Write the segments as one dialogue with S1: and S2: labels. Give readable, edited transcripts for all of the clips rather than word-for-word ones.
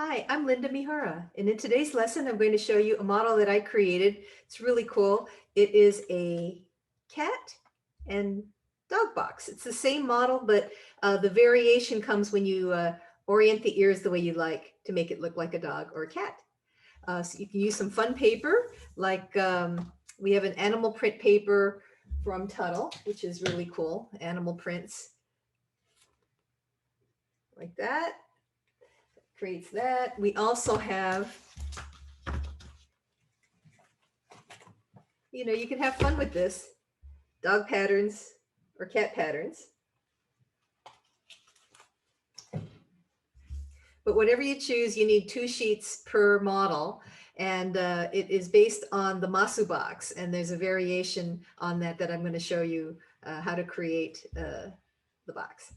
S1: Hi, I'm Linda Mihara, and in today's lesson, I'm going to show you a model that I created. It's really cool. It is a cat and dog box. It's the same model, but the variation comes when you orient the ears the way you like to make it look like a dog or a cat. So you can use some fun paper, like we have an animal print paper from Tuttle, which is really cool. Animal prints like that. Creates that. We also have, you can have fun with this. Dog patterns or cat patterns. But whatever you choose, you need 2 sheets per model. And it is based on the Masu box. And there's a variation on that I'm going to show you how to create the box.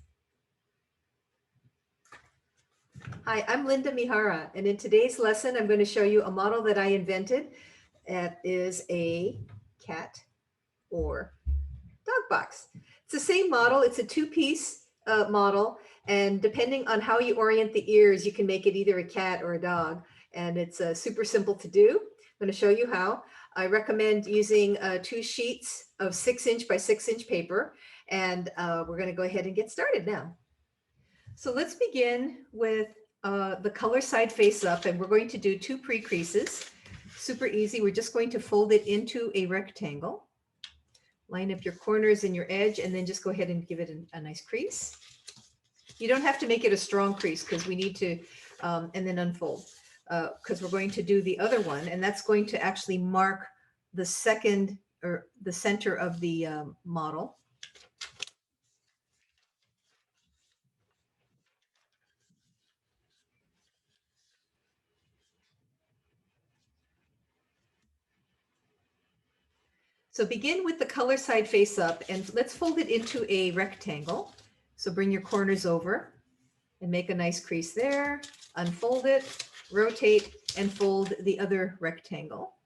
S1: Hi, I'm Linda Mihara. And in today's lesson, I'm going to show you a model that I invented. That is a cat or dog box. It's the same model. It's a 2-piece model. And depending on how you orient the ears, you can make it either a cat or a dog. And it's super simple to do. I'm going to show you how. I recommend using 2 sheets of 6-inch by 6-inch paper. And we're going to go ahead and get started now. So let's begin with the color side face up. And we're going to do 2 pre-creases. Super easy. We're just going to fold it into a rectangle. Line up your corners and your edge, and then just go ahead and give it a nice crease. You don't have to make it a strong crease because we need to, and then unfold, because we're going to do the other one, and that's going to actually mark the second or the center of the model. So begin with the color side face up, and let's fold it into a rectangle. So bring your corners over and make a nice crease there, unfold it, rotate, and fold the other rectangle.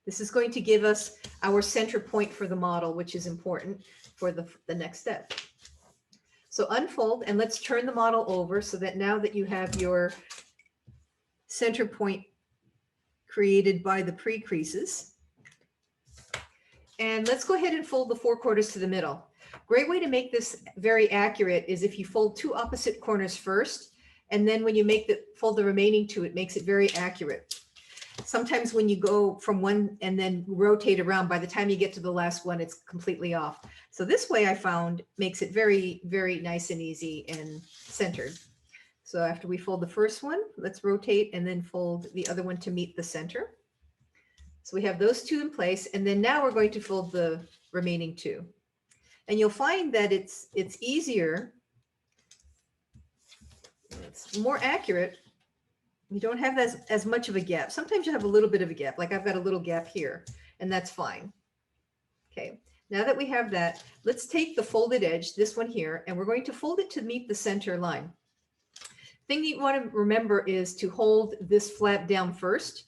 S1: This is going to give us our center point for the model, which is important for the next step. So unfold, and let's turn the model over so that now that you have your center point created by the pre-creases. And let's go ahead and fold the 4 quarters to the middle. Great way to make this very accurate is if you fold 2 opposite corners first, and then when you fold the remaining 2, it makes it very accurate. Sometimes when you go from one and then rotate around, by the time you get to the last one, it's completely off. So this way I found makes it very, very nice and easy and centered. So after we fold the first one, let's rotate and then fold the other one to meet the center. So we have those 2 in place, and then now we're going to fold the remaining 2. And you'll find that it's easier, it's more accurate. You don't have as much of a gap. Sometimes you have a little bit of a gap, like I've got a little gap here, and that's fine. Okay, now that we have that, let's take the folded edge, this one here, and we're going to fold it to meet the center line. Thing you want to remember is to hold this flap down first.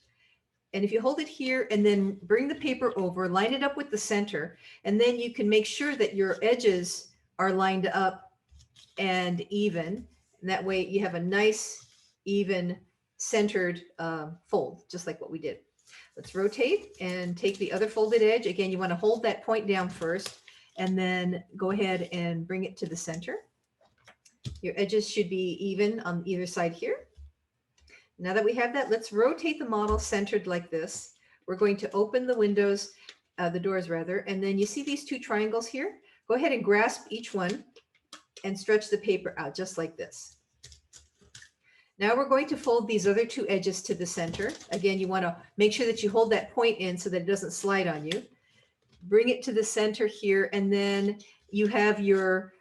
S1: And if you hold it here and then bring the paper over, line it up with the center, and then you can make sure that your edges are lined up and even. And that way you have a nice, even, centered fold, just like what we did. Let's rotate and take the other folded edge. Again, you want to hold that point down first, and then go ahead and bring it to the center. Your edges should be even on either side here. Now that we have that, let's rotate the model centered like this. We're going to open the windows, the doors rather, and then you see these 2 triangles here? Go ahead and grasp each one and stretch the paper out just like this. Now we're going to fold these other 2 edges to the center. Again, you want to make sure that you hold that point in so that it doesn't slide on you. Bring it to the center here, and then you have your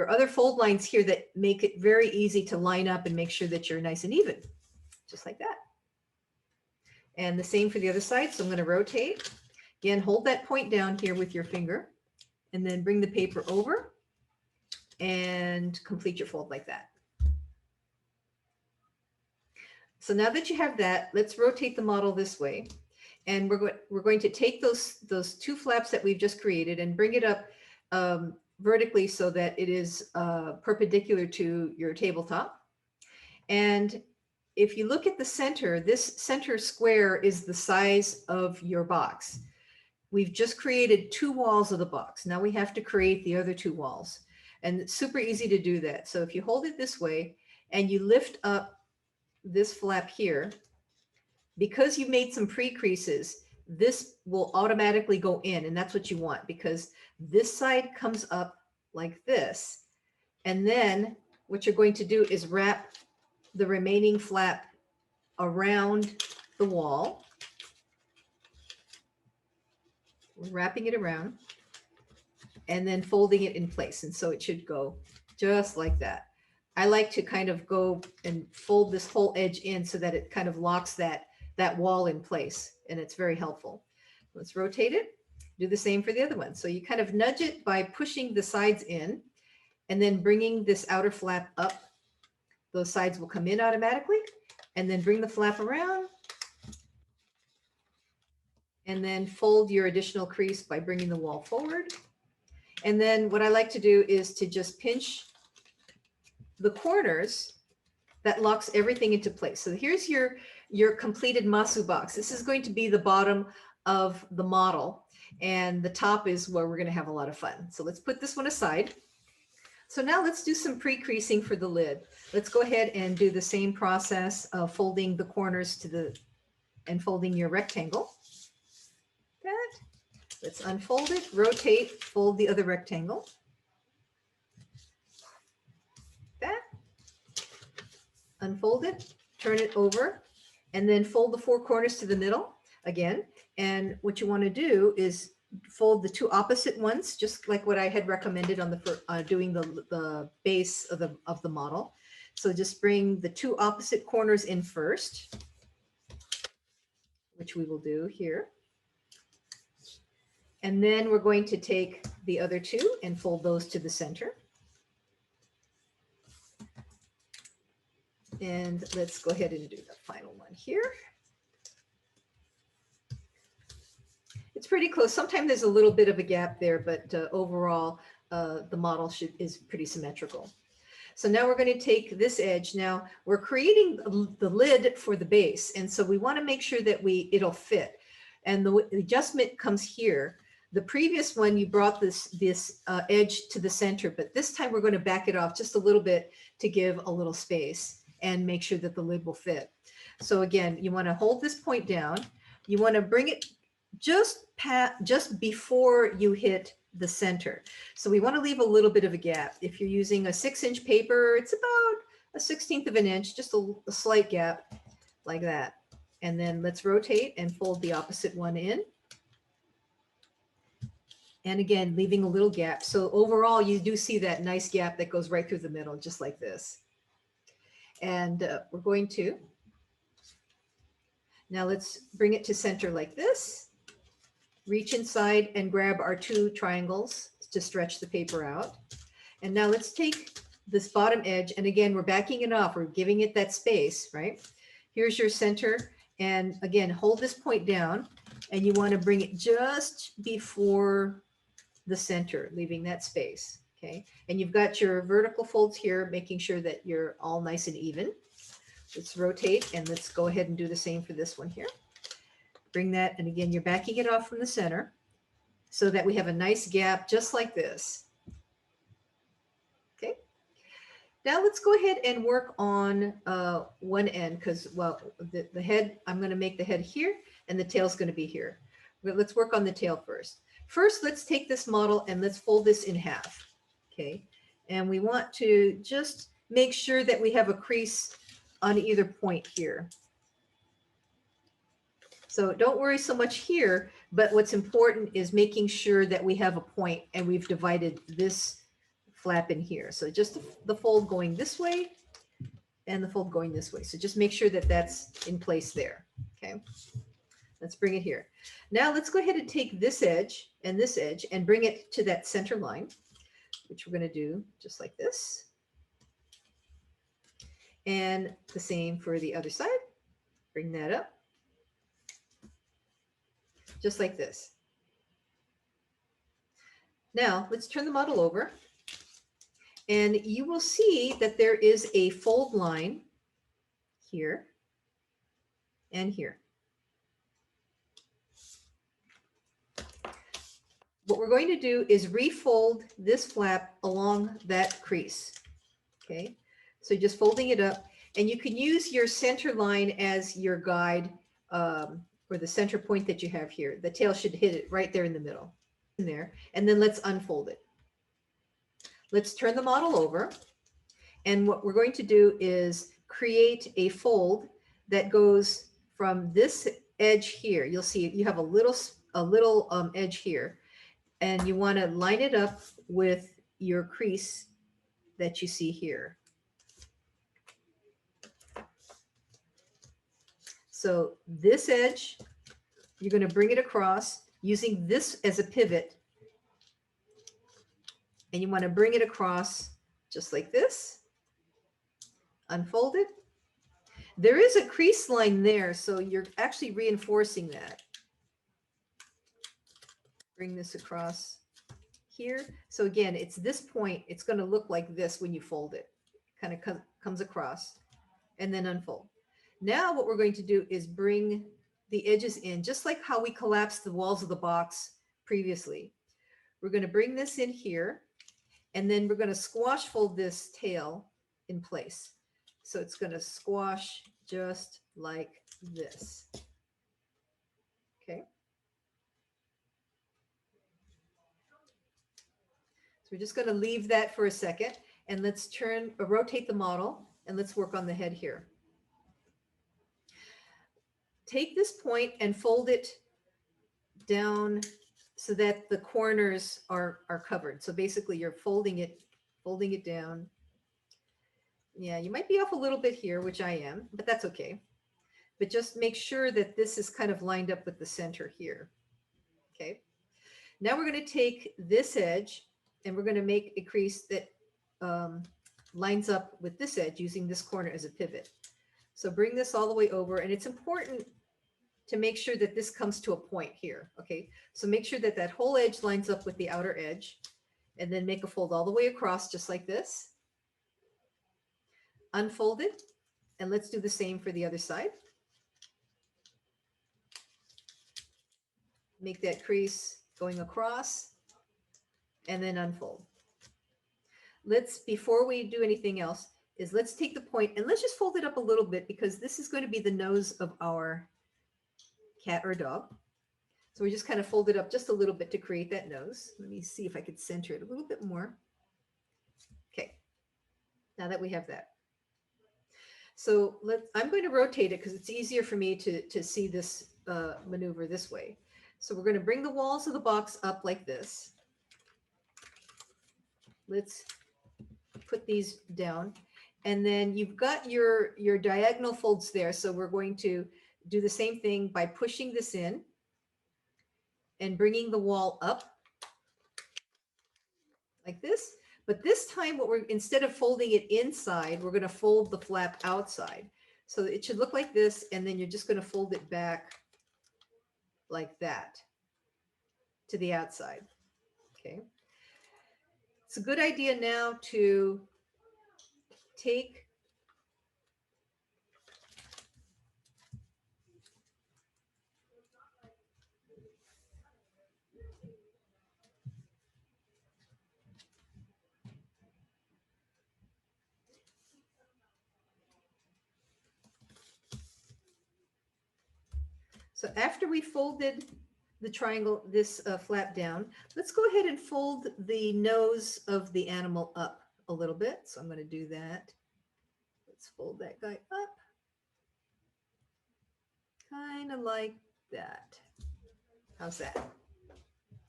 S1: other fold lines here that make it very easy to line up and make sure that you're nice and even. Just like that. And the same for the other side. So I'm going to rotate. Again, hold that point down here with your finger, and then bring the paper over and complete your fold like that. So now that you have that, let's rotate the model this way. And we're going to take those 2 flaps that we've just created and bring it up vertically so that it is perpendicular to your tabletop. And if you look at the center, this center square is the size of your box. We've just created 2 walls of the box. Now we have to create the other 2 walls. And it's super easy to do that. So if you hold it this way and you lift up this flap here, because you made some pre-creases, this will automatically go in, and that's what you want, because this side comes up like this. And then what you're going to do is wrap the remaining flap around the wall. We're wrapping it around and then folding it in place. And so it should go just like that. I like to kind of go and fold this whole edge in so that it kind of locks that wall in place, and it's very helpful. Let's rotate it. Do the same for the other one. So you kind of nudge it by pushing the sides in and then bringing this outer flap up. Those sides will come in automatically, and then bring the flap around and then fold your additional crease by bringing the wall forward. And then what I like to do is to just pinch the corners. That locks everything into place. So here's your completed masu box. This is going to be the bottom of the model, and the top is where we're going to have a lot of fun. So let's put this one aside. So now let's do some pre-creasing for the lid. Let's go ahead and do the same process of folding the corners and folding your rectangle. Let's unfold it, rotate, fold the other rectangle. Unfold it, turn it over, and then fold the 4 corners to the middle again. And what you want to do is fold the 2 opposite ones, just like what I had recommended on the doing the base of the model. So just bring the 2 opposite corners in first, which we will do here. And then we're going to take the other 2 and fold those to the center. And let's go ahead and do the final one here. It's pretty close. Sometimes there's a little bit of a gap there, but overall, the model is pretty symmetrical. So now we're going to take this edge. Now we're creating the lid for the base. And so we want to make sure that it'll fit. And the adjustment comes here. The previous one, you brought this edge to the center, but this time we're going to back it off just a little bit to give a little space and make sure that the lid will fit. So again, you want to hold this point down. You want to bring it just before you hit the center. So we want to leave a little bit of a gap. If you're using a 6-inch paper, it's about a 1/16 of an inch, just a slight gap like that. And then let's rotate and fold the opposite one in. And again, leaving a little gap. So overall, you do see that nice gap that goes right through the middle, just like this. And we're going to, now let's bring it to center like this. Reach inside and grab our 2 triangles to stretch the paper out. And now let's take this bottom edge, and again, we're backing it off. We're giving it that space, right? Here's your center. And again, hold this point down, and you want to bring it just before the center, leaving that space. Okay, and you've got your vertical folds here, making sure that you're all nice and even. Let's rotate, and let's go ahead and do the same for this one here. Bring that, and again, you're backing it off from the center so that we have a nice gap just like this. Okay, now let's go ahead and work on one end, because, well, the head, I'm going to make the head here, and the tail's going to be here. But let's work on the tail first. First, let's take this model and let's fold this in half. Okay, and we want to just make sure that we have a crease on either point here. So don't worry so much here, but what's important is making sure that we have a point, and we've divided this flap in here. So just the fold going this way and the fold going this way. So just make sure that that's in place there. Okay, let's bring it here. Now let's go ahead and take this edge and bring it to that center line, which we're going to do just like this. And the same for the other side. Bring that up. Just like this. Now let's turn the model over, and you will see that there is a fold line here, and here. What we're going to do is refold this flap along that crease. Okay, so just folding it up, and you can use your center line as your guide, or the center point that you have here. The tail should hit it right there in the middle, in there, and then let's unfold it. Let's turn the model over, and what we're going to do is create a fold that goes from this edge here. You'll see you have a little edge here, and you want to line it up with your crease that you see here. So this edge, you're going to bring it across using this as a pivot, and you want to bring it across just like this. Unfold it. There is a crease line there, so you're actually reinforcing that. Bring this across here. So again, it's this point. It's going to look like this when you fold it. Kind of comes across and then unfold. Now what we're going to do is bring the edges in, just like how we collapsed the walls of the box previously. We're going to bring this in here, and then we're going to squash fold this tail in place. So it's going to squash just like this. Okay. So we're just going to leave that for a second, and let's rotate the model, and let's work on the head here. Take this point and fold it down so that the corners are covered. So basically you're folding it down. Yeah, you might be off a little bit here, which I am, but that's okay. But just make sure that this is kind of lined up with the center here. Okay. Now we're going to take this edge and we're going to make a crease that lines up with this edge using this corner as a pivot. So bring this all the way over, and it's important to make sure that this comes to a point here. Okay, so make sure that that whole edge lines up with the outer edge, and then make a fold all the way across just like this. Unfold it, and let's do the same for the other side. Make that crease going across, and then unfold. Before we do anything else, let's take the point and let's just fold it up a little bit, because this is going to be the nose of our cat or dog. So we just kind of fold it up just a little bit to create that nose. Let me see if I could center it a little bit more. Okay, now that we have that. So I'm going to rotate it because it's easier for me to see this maneuver this way. So we're going to bring the walls of the box up like this. Let's put these down. And then you've got your diagonal folds there. So we're going to do the same thing by pushing this in and bringing the wall up like this. But this time, instead of folding it inside, we're going to fold the flap outside. So it should look like this, and then you're just going to fold it back like that to the outside. Okay. It's a good idea now to take So after we folded the triangle, this flap down, let's go ahead and fold the nose of the animal up a little bit. So I'm going to do that. Let's fold that guy up. Kind of like that. How's that?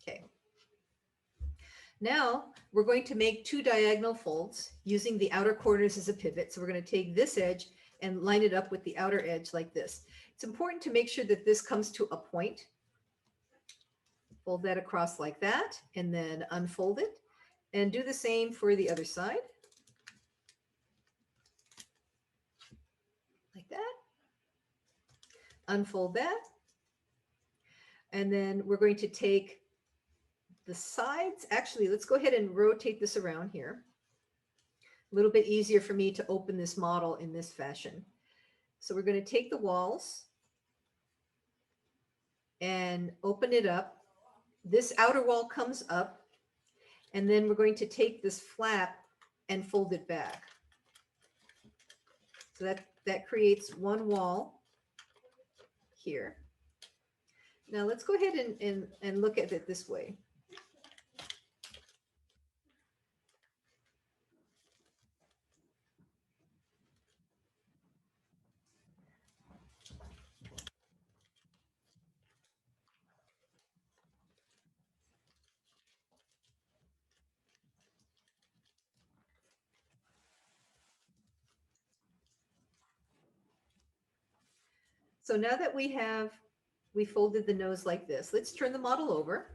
S1: Okay. Now we're going to make 2 diagonal folds using the outer corners as a pivot. So we're going to take this edge and line it up with the outer edge like this. It's important to make sure that this comes to a point. Fold that across like that, and then unfold it, and do the same for the other side. Like that. Unfold that. And then we're going to take the sides. Actually, let's go ahead and rotate this around here. A little bit easier for me to open this model in this fashion. So we're going to take the walls and open it up. This outer wall comes up, and then we're going to take this flap and fold it back. So that creates one wall here. Now let's go ahead and look at it this way. So now that we folded the nose like this, let's turn the model over.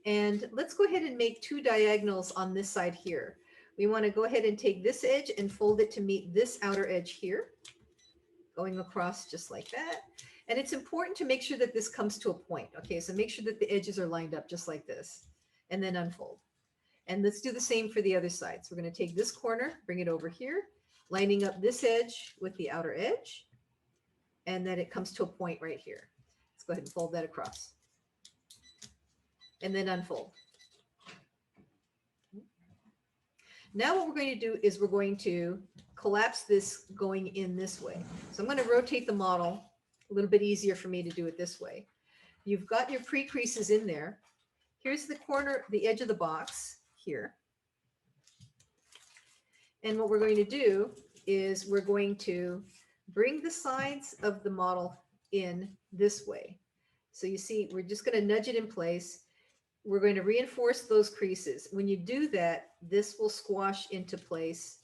S1: And let's go ahead and make two diagonals on this side here. We want to go ahead and take this edge and fold it to meet this outer edge here, going across just like that. And it's important to make sure that this comes to a point. Okay, so make sure that the edges are lined up just like this, and then unfold. And let's do the same for the other side. So we're going to take this corner, bring it over here, lining up this edge with the outer edge, and then it comes to a point right here. Let's go ahead and fold that across. And then unfold. Now what we're going to do is we're going to collapse this going in this way. So I'm going to rotate the model a little bit easier for me to do it this way. You've got your pre-creases in there. Here's the corner, the edge of the box here. And what we're going to do is we're going to bring the sides of the model in this way. So you see, we're just going to nudge it in place. We're going to reinforce those creases. When you do that, this will squash into place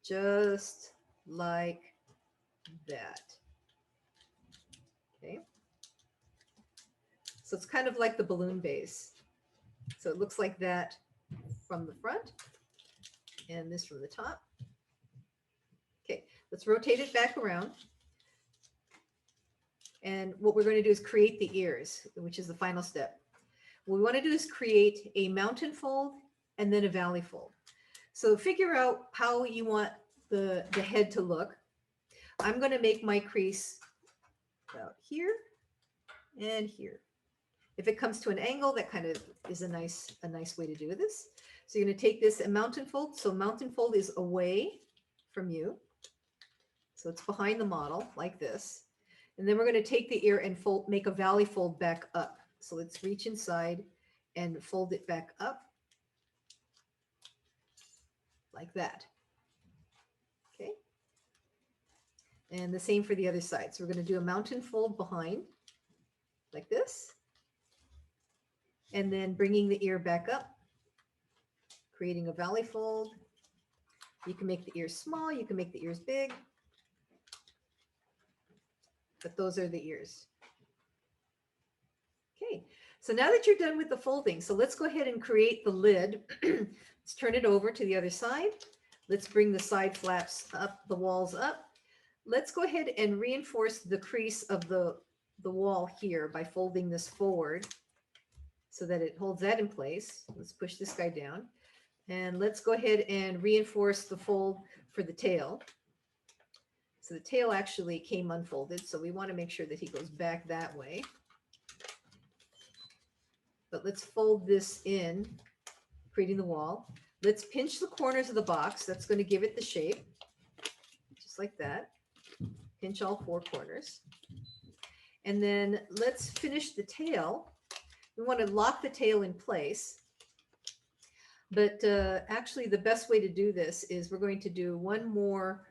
S1: just like that. Okay. So it's kind of like the balloon base. So it looks like that from the front and this from the top. Okay, let's rotate it back around. And what we're going to do is create the ears, which is the final step. What we want to do is create a mountain fold and then a valley fold. So figure out how you want the head to look. I'm going to make my crease about here and here. If it comes to an angle, that kind of is a nice way to do this. So you're going to take this and mountain fold. So mountain fold is away from you. So it's behind the model like this. And then we're going to take the ear and fold, make a valley fold back up. So let's reach inside and fold it back up like that. Okay. And the same for the other side. So we're going to do a mountain fold behind like this. And then bringing the ear back up, creating a valley fold. You can make the ears small, you can make the ears big, but those are the ears. Okay, so now that you're done with the folding, so let's go ahead and create the lid. Let's turn it over to the other side. Let's bring the side flaps up, the walls up. Let's go ahead and reinforce the crease of the wall here by folding this forward so that it holds that in place. Let's push this guy down. And let's go ahead and reinforce the fold for the tail. So the tail actually came unfolded, so we want to make sure that he goes back that way. But let's fold this in, creating the wall. Let's pinch the corners of the box. That's going to give it the shape, just like that. Pinch all four corners. And then let's finish the tail. We want to lock the tail in place. But actually, the best way to do this is we're going to do one more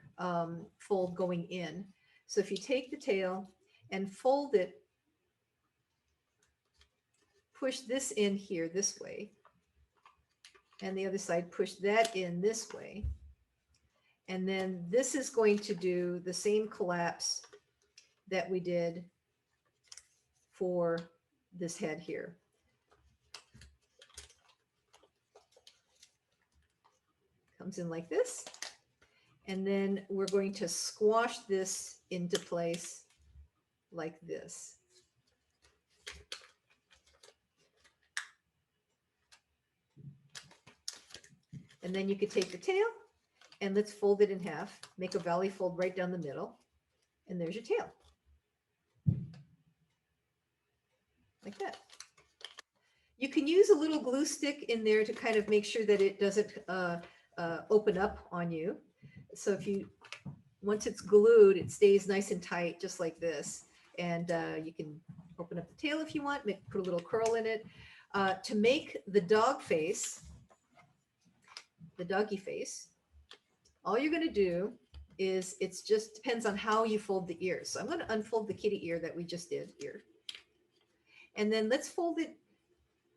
S1: fold going in. So if you take the tail and fold it, push this in here this way, and the other side push that in this way. And then this is going to do the same collapse that we did for this head here. Comes in like this. And then we're going to squash this into place like this. And then you could take the tail and let's fold it in half, make a valley fold right down the middle. And there's your tail. Like that. You can use a little glue stick in there to kind of make sure that it doesn't open up on you. So if you, once it's glued, it stays nice and tight, just like this. And you can open up the tail if you want, put a little curl in it. To make the dog face, the doggy face, all you're going to do is, it's just depends on how you fold the ears. So I'm going to unfold the kitty ear that we just did here. And then let's fold it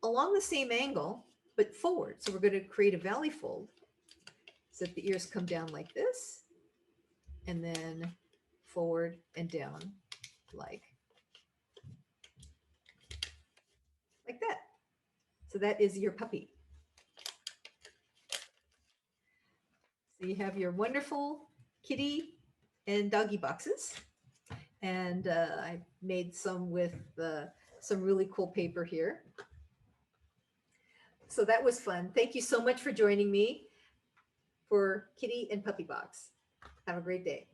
S1: along the same angle, but forward. So we're going to create a valley fold so that the ears come down like this, and then forward and down like that. So that is your puppy. So you have your wonderful kitty and doggy boxes. And I made some with some really cool paper here. So that was fun. Thank you so much for joining me for Kitty and Puppy Box. Have a great day.